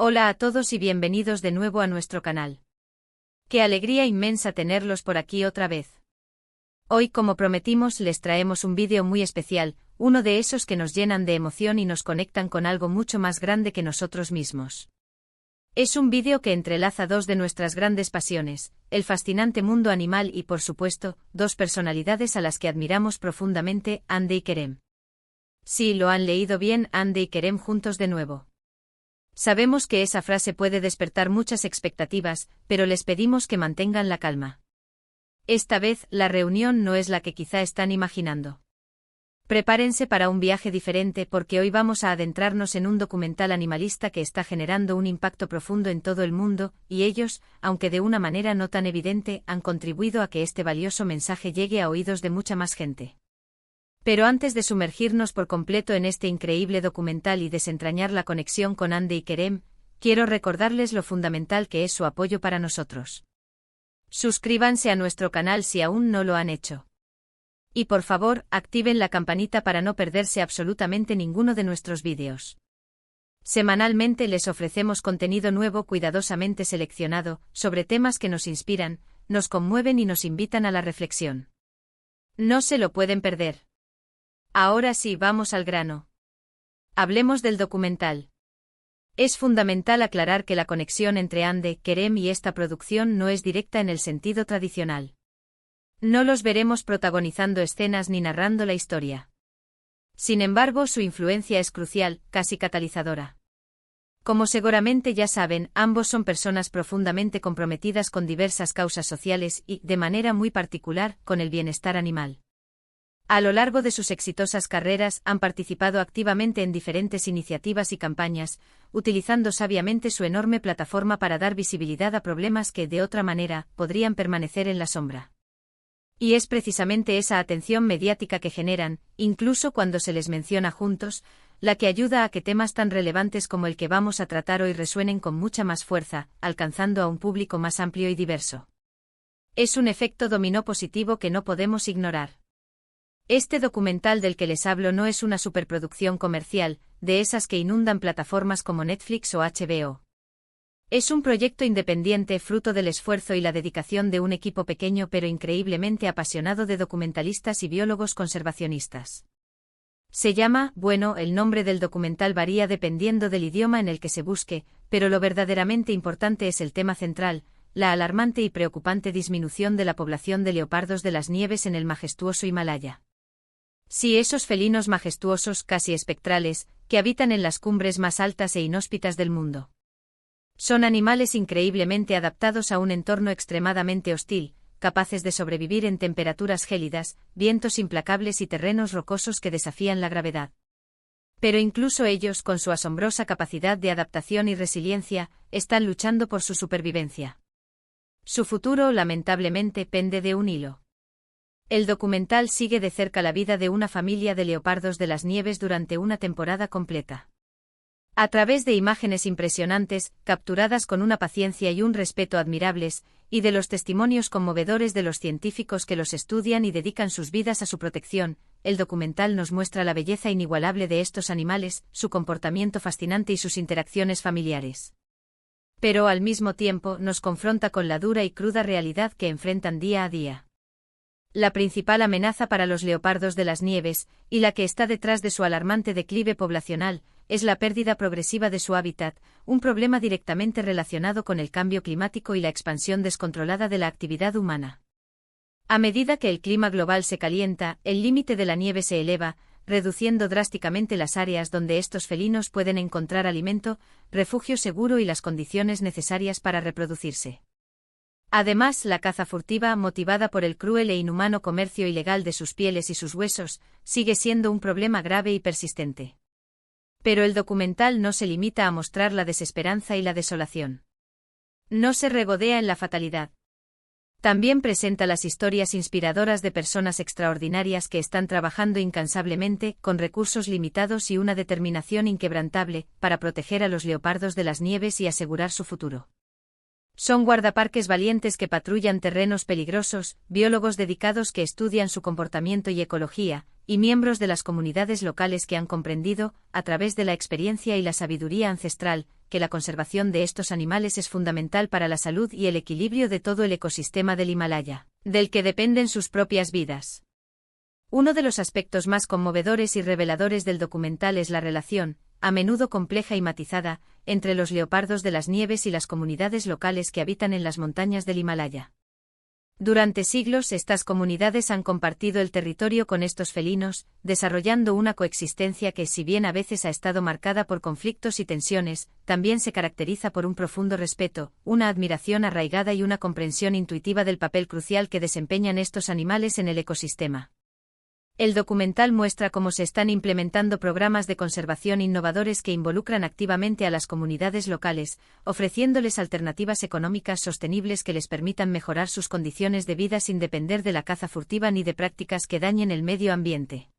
Hola a todos y bienvenidos de nuevo a nuestro canal. Qué alegría inmensa tenerlos por aquí otra vez. Hoy, como prometimos, les traemos un vídeo muy especial, uno de esos que nos llenan de emoción y nos conectan con algo mucho más grande que nosotros mismos. Es un vídeo que entrelaza dos de nuestras grandes pasiones, el fascinante mundo animal y, por supuesto, dos personalidades a las que admiramos profundamente, Ande y Kerem. Sí, lo han leído bien, Ande y Kerem juntos de nuevo. Sabemos que esa frase puede despertar muchas expectativas, pero les pedimos que mantengan la calma. Esta vez, la reunión no es la que quizá están imaginando. Prepárense para un viaje diferente porque hoy vamos a adentrarnos en un documental animalista que está generando un impacto profundo en todo el mundo, y ellos, aunque de una manera no tan evidente, han contribuido a que este valioso mensaje llegue a oídos de mucha más gente. Pero antes de sumergirnos por completo en este increíble documental y desentrañar la conexión con Ande y Kerem, quiero recordarles lo fundamental que es su apoyo para nosotros. Suscríbanse a nuestro canal si aún no lo han hecho. Y por favor, activen la campanita para no perderse absolutamente ninguno de nuestros vídeos. Semanalmente les ofrecemos contenido nuevo cuidadosamente seleccionado, sobre temas que nos inspiran, nos conmueven y nos invitan a la reflexión. No se lo pueden perder. Ahora sí, vamos al grano. Hablemos del documental. Es fundamental aclarar que la conexión entre Ande, Kerem y esta producción no es directa en el sentido tradicional. No los veremos protagonizando escenas ni narrando la historia. Sin embargo, su influencia es crucial, casi catalizadora. Como seguramente ya saben, ambos son personas profundamente comprometidas con diversas causas sociales y, de manera muy particular, con el bienestar animal. A lo largo de sus exitosas carreras han participado activamente en diferentes iniciativas y campañas, utilizando sabiamente su enorme plataforma para dar visibilidad a problemas que, de otra manera, podrían permanecer en la sombra. Y es precisamente esa atención mediática que generan, incluso cuando se les menciona juntos, la que ayuda a que temas tan relevantes como el que vamos a tratar hoy resuenen con mucha más fuerza, alcanzando a un público más amplio y diverso. Es un efecto dominó positivo que no podemos ignorar. Este documental del que les hablo no es una superproducción comercial, de esas que inundan plataformas como Netflix o HBO. Es un proyecto independiente fruto del esfuerzo y la dedicación de un equipo pequeño pero increíblemente apasionado de documentalistas y biólogos conservacionistas. Se llama, bueno, el nombre del documental varía dependiendo del idioma en el que se busque, pero lo verdaderamente importante es el tema central, la alarmante y preocupante disminución de la población de leopardos de las nieves en el majestuoso Himalaya. Sí, esos felinos majestuosos, casi espectrales, que habitan en las cumbres más altas e inhóspitas del mundo. Son animales increíblemente adaptados a un entorno extremadamente hostil, capaces de sobrevivir en temperaturas gélidas, vientos implacables y terrenos rocosos que desafían la gravedad. Pero incluso ellos, con su asombrosa capacidad de adaptación y resiliencia, están luchando por su supervivencia. Su futuro, lamentablemente, pende de un hilo. El documental sigue de cerca la vida de una familia de leopardos de las nieves durante una temporada completa. A través de imágenes impresionantes, capturadas con una paciencia y un respeto admirables, y de los testimonios conmovedores de los científicos que los estudian y dedican sus vidas a su protección, el documental nos muestra la belleza inigualable de estos animales, su comportamiento fascinante y sus interacciones familiares. Pero al mismo tiempo nos confronta con la dura y cruda realidad que enfrentan día a día. La principal amenaza para los leopardos de las nieves, y la que está detrás de su alarmante declive poblacional, es la pérdida progresiva de su hábitat, un problema directamente relacionado con el cambio climático y la expansión descontrolada de la actividad humana. A medida que el clima global se calienta, el límite de la nieve se eleva, reduciendo drásticamente las áreas donde estos felinos pueden encontrar alimento, refugio seguro y las condiciones necesarias para reproducirse. Además, la caza furtiva, motivada por el cruel e inhumano comercio ilegal de sus pieles y sus huesos, sigue siendo un problema grave y persistente. Pero el documental no se limita a mostrar la desesperanza y la desolación. No se regodea en la fatalidad. También presenta las historias inspiradoras de personas extraordinarias que están trabajando incansablemente, con recursos limitados y una determinación inquebrantable, para proteger a los leopardos de las nieves y asegurar su futuro. Son guardaparques valientes que patrullan terrenos peligrosos, biólogos dedicados que estudian su comportamiento y ecología, y miembros de las comunidades locales que han comprendido, a través de la experiencia y la sabiduría ancestral, que la conservación de estos animales es fundamental para la salud y el equilibrio de todo el ecosistema del Himalaya, del que dependen sus propias vidas. Uno de los aspectos más conmovedores y reveladores del documental es la relación, a menudo compleja y matizada, entre los leopardos de las nieves y las comunidades locales que habitan en las montañas del Himalaya. Durante siglos estas comunidades han compartido el territorio con estos felinos, desarrollando una coexistencia que, si bien a veces ha estado marcada por conflictos y tensiones, también se caracteriza por un profundo respeto, una admiración arraigada y una comprensión intuitiva del papel crucial que desempeñan estos animales en el ecosistema. El documental muestra cómo se están implementando programas de conservación innovadores que involucran activamente a las comunidades locales, ofreciéndoles alternativas económicas sostenibles que les permitan mejorar sus condiciones de vida sin depender de la caza furtiva ni de prácticas que dañen el medio ambiente.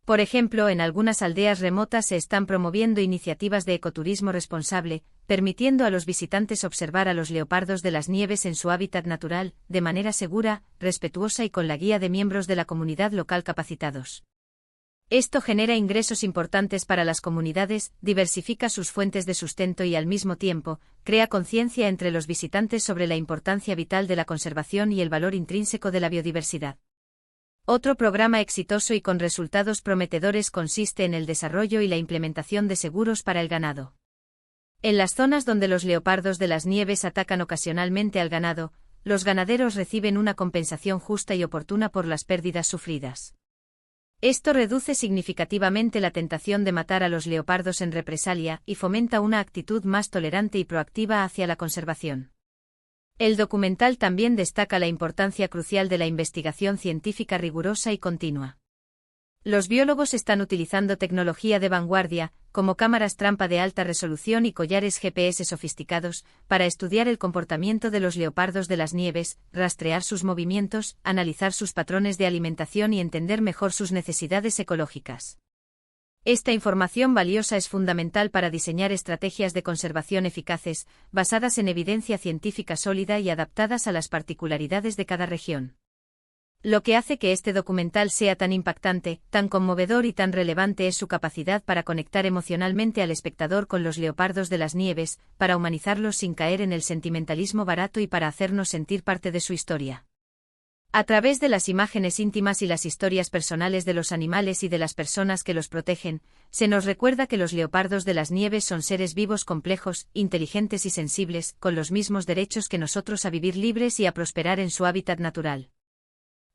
Por ejemplo, en algunas aldeas remotas se están promoviendo iniciativas de ecoturismo responsable, permitiendo a los visitantes observar a los leopardos de las nieves en su hábitat natural, de manera segura, respetuosa y con la guía de miembros de la comunidad local capacitados. Esto genera ingresos importantes para las comunidades, diversifica sus fuentes de sustento y al mismo tiempo, crea conciencia entre los visitantes sobre la importancia vital de la conservación y el valor intrínseco de la biodiversidad. Otro programa exitoso y con resultados prometedores consiste en el desarrollo y la implementación de seguros para el ganado. En las zonas donde los leopardos de las nieves atacan ocasionalmente al ganado, los ganaderos reciben una compensación justa y oportuna por las pérdidas sufridas. Esto reduce significativamente la tentación de matar a los leopardos en represalia y fomenta una actitud más tolerante y proactiva hacia la conservación. El documental también destaca la importancia crucial de la investigación científica rigurosa y continua. Los biólogos están utilizando tecnología de vanguardia, como cámaras trampa de alta resolución y collares GPS sofisticados, para estudiar el comportamiento de los leopardos de las nieves, rastrear sus movimientos, analizar sus patrones de alimentación y entender mejor sus necesidades ecológicas. Esta información valiosa es fundamental para diseñar estrategias de conservación eficaces, basadas en evidencia científica sólida y adaptadas a las particularidades de cada región. Lo que hace que este documental sea tan impactante, tan conmovedor y tan relevante es su capacidad para conectar emocionalmente al espectador con los leopardos de las nieves, para humanizarlos sin caer en el sentimentalismo barato y para hacernos sentir parte de su historia. A través de las imágenes íntimas y las historias personales de los animales y de las personas que los protegen, se nos recuerda que los leopardos de las nieves son seres vivos complejos, inteligentes y sensibles, con los mismos derechos que nosotros a vivir libres y a prosperar en su hábitat natural.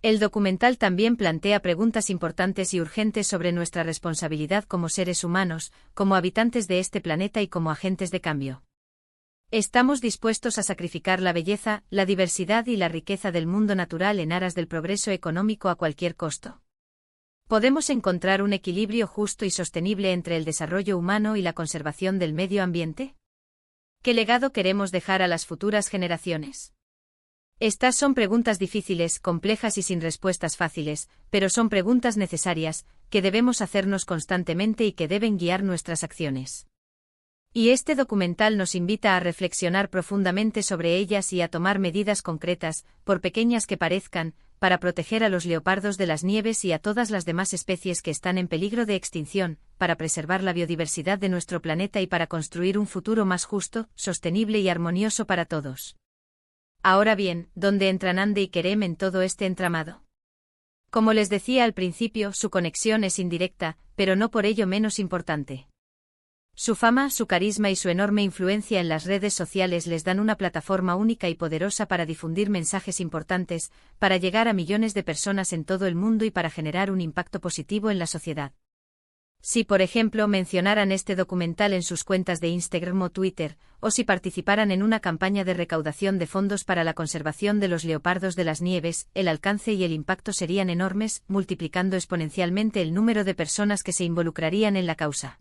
El documental también plantea preguntas importantes y urgentes sobre nuestra responsabilidad como seres humanos, como habitantes de este planeta y como agentes de cambio. ¿Estamos dispuestos a sacrificar la belleza, la diversidad y la riqueza del mundo natural en aras del progreso económico a cualquier costo? ¿Podemos encontrar un equilibrio justo y sostenible entre el desarrollo humano y la conservación del medio ambiente? ¿Qué legado queremos dejar a las futuras generaciones? Estas son preguntas difíciles, complejas y sin respuestas fáciles, pero son preguntas necesarias, que debemos hacernos constantemente y que deben guiar nuestras acciones. Y este documental nos invita a reflexionar profundamente sobre ellas y a tomar medidas concretas, por pequeñas que parezcan, para proteger a los leopardos de las nieves y a todas las demás especies que están en peligro de extinción, para preservar la biodiversidad de nuestro planeta y para construir un futuro más justo, sostenible y armonioso para todos. Ahora bien, ¿dónde entran Ande y Kerem en todo este entramado? Como les decía al principio, su conexión es indirecta, pero no por ello menos importante. Su fama, su carisma y su enorme influencia en las redes sociales les dan una plataforma única y poderosa para difundir mensajes importantes, para llegar a millones de personas en todo el mundo y para generar un impacto positivo en la sociedad. Si, por ejemplo, mencionaran este documental en sus cuentas de Instagram o Twitter, o si participaran en una campaña de recaudación de fondos para la conservación de los leopardos de las nieves, el alcance y el impacto serían enormes, multiplicando exponencialmente el número de personas que se involucrarían en la causa.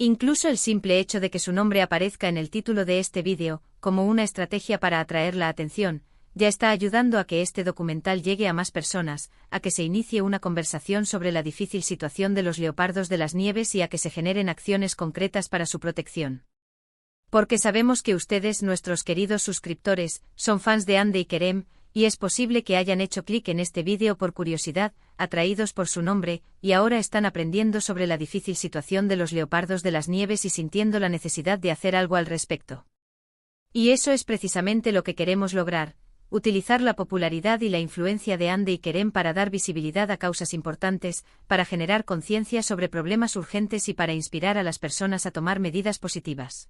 Incluso el simple hecho de que su nombre aparezca en el título de este vídeo, como una estrategia para atraer la atención, ya está ayudando a que este documental llegue a más personas, a que se inicie una conversación sobre la difícil situación de los leopardos de las nieves y a que se generen acciones concretas para su protección. Porque sabemos que ustedes, nuestros queridos suscriptores, son fans de Ande y Kerem, y es posible que hayan hecho clic en este vídeo por curiosidad, atraídos por su nombre, y ahora están aprendiendo sobre la difícil situación de los leopardos de las nieves y sintiendo la necesidad de hacer algo al respecto. Y eso es precisamente lo que queremos lograr, utilizar la popularidad y la influencia de Ande y Kerem para dar visibilidad a causas importantes, para generar conciencia sobre problemas urgentes y para inspirar a las personas a tomar medidas positivas.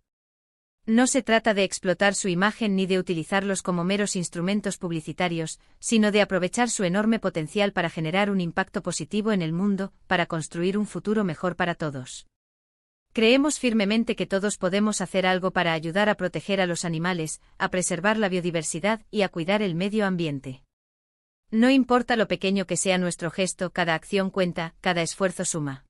No se trata de explotar su imagen ni de utilizarlos como meros instrumentos publicitarios, sino de aprovechar su enorme potencial para generar un impacto positivo en el mundo, para construir un futuro mejor para todos. Creemos firmemente que todos podemos hacer algo para ayudar a proteger a los animales, a preservar la biodiversidad y a cuidar el medio ambiente. No importa lo pequeño que sea nuestro gesto, cada acción cuenta, cada esfuerzo suma.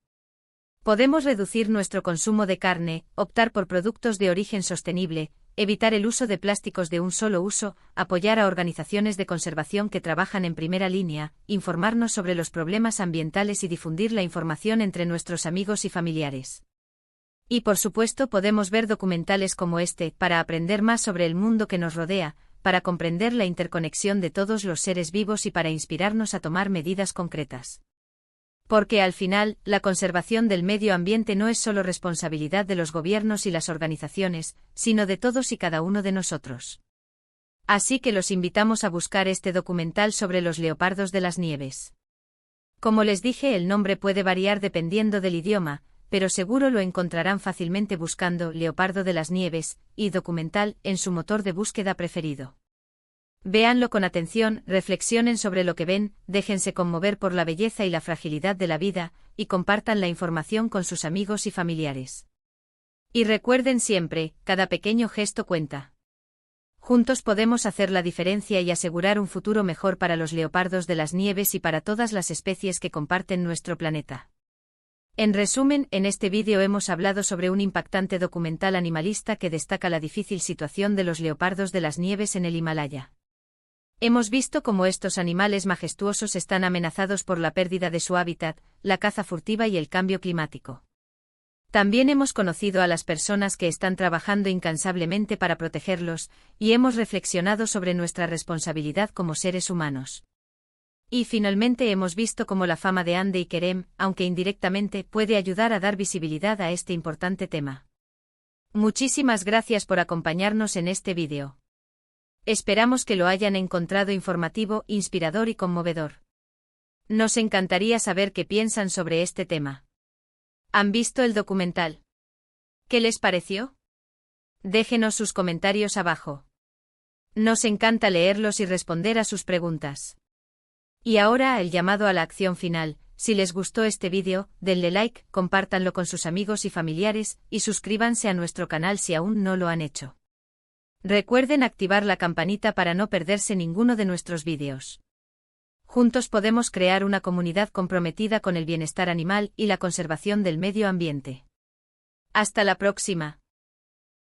Podemos reducir nuestro consumo de carne, optar por productos de origen sostenible, evitar el uso de plásticos de un solo uso, apoyar a organizaciones de conservación que trabajan en primera línea, informarnos sobre los problemas ambientales y difundir la información entre nuestros amigos y familiares. Y por supuesto podemos ver documentales como este para aprender más sobre el mundo que nos rodea, para comprender la interconexión de todos los seres vivos y para inspirarnos a tomar medidas concretas. Porque al final, la conservación del medio ambiente no es solo responsabilidad de los gobiernos y las organizaciones, sino de todos y cada uno de nosotros. Así que los invitamos a buscar este documental sobre los leopardos de las nieves. Como les dije, el nombre puede variar dependiendo del idioma, pero seguro lo encontrarán fácilmente buscando Leopardo de las Nieves y documental en su motor de búsqueda preferido. Véanlo con atención, reflexionen sobre lo que ven, déjense conmover por la belleza y la fragilidad de la vida, y compartan la información con sus amigos y familiares. Y recuerden siempre, cada pequeño gesto cuenta. Juntos podemos hacer la diferencia y asegurar un futuro mejor para los leopardos de las nieves y para todas las especies que comparten nuestro planeta. En resumen, en este vídeo hemos hablado sobre un impactante documental animalista que destaca la difícil situación de los leopardos de las nieves en el Himalaya. Hemos visto cómo estos animales majestuosos están amenazados por la pérdida de su hábitat, la caza furtiva y el cambio climático. También hemos conocido a las personas que están trabajando incansablemente para protegerlos, y hemos reflexionado sobre nuestra responsabilidad como seres humanos. Y finalmente hemos visto cómo la fama de Ande y Kerem, aunque indirectamente, puede ayudar a dar visibilidad a este importante tema. Muchísimas gracias por acompañarnos en este vídeo. Esperamos que lo hayan encontrado informativo, inspirador y conmovedor. Nos encantaría saber qué piensan sobre este tema. ¿Han visto el documental? ¿Qué les pareció? Déjenos sus comentarios abajo. Nos encanta leerlos y responder a sus preguntas. Y ahora el llamado a la acción final. Si les gustó este vídeo, denle like, compártanlo con sus amigos y familiares, y suscríbanse a nuestro canal si aún no lo han hecho. Recuerden activar la campanita para no perderse ninguno de nuestros vídeos. Juntos podemos crear una comunidad comprometida con el bienestar animal y la conservación del medio ambiente. Hasta la próxima.